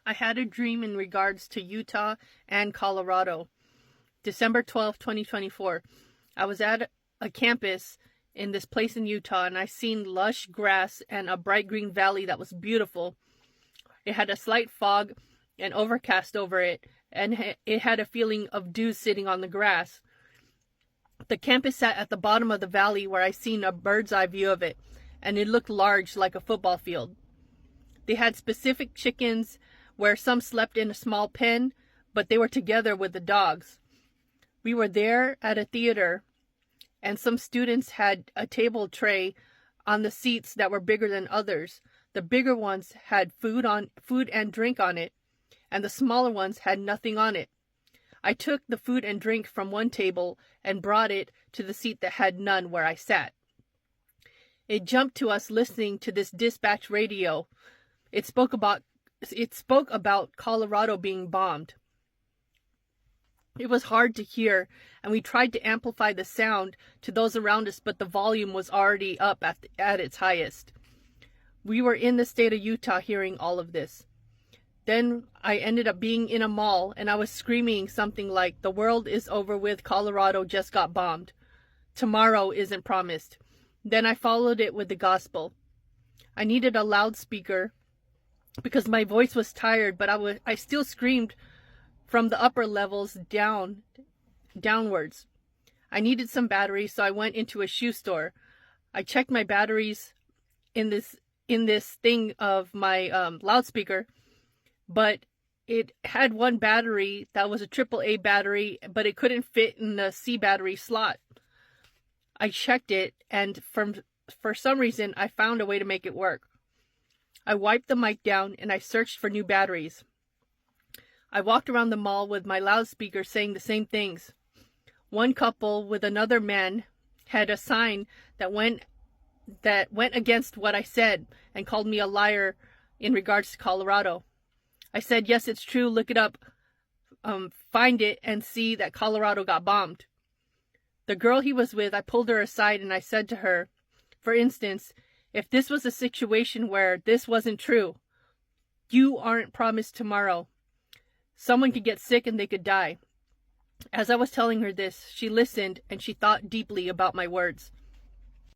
I had a dream in regards to Utah and Colorado. December 12th, 2024. I was at a campus in this place in Utah, and I seen lush grass and a bright green valley that was beautiful. It had a slight fog and overcast over it, and it had a feeling of dew sitting on the grass. The campus sat at the bottom of the valley where I seen a bird's eye view of it, and it looked large like a football field. They had specific chickens where some slept in a small pen, but they were together with the dogs. We were there at a theater, and some students had a table tray on the seats that were bigger than others. The bigger ones had food and drink on it, and the smaller ones had nothing on it. I took the food and drink from one table and brought it to the seat that had none, where I sat. It jumped to us listening to this dispatch radio. It spoke about Colorado being bombed. It was hard to hear, and we tried to amplify the sound to those around us, but the volume was already up at its highest. We were in the state of Utah hearing all of this. Then I ended up being in a mall, and I was screaming something like, "The world is over with, Colorado just got bombed. Tomorrow isn't promised." Then I followed it with the gospel. I needed a loudspeaker because my voice was tired, but I still screamed from the upper levels downwards. I needed some batteries, so I went into a shoe store. I checked my batteries in this thing of my loudspeaker, but it had one battery that was a AAA battery, but it couldn't fit in the C battery slot. I checked it, and for some reason, I found a way to make it work. I wiped the mic down, and I searched for new batteries. I walked around the mall with my loudspeaker saying the same things. One couple with another man had a sign that went against what I said and called me a liar in regards to Colorado. I said, "Yes, it's true. Look it up. Find it and see that Colorado got bombed." The girl he was with, I pulled her aside and I said to her, "For instance, if this was a situation where this wasn't true, you aren't promised tomorrow. Someone could get sick and they could die." As I was telling her this, she listened and she thought deeply about my words.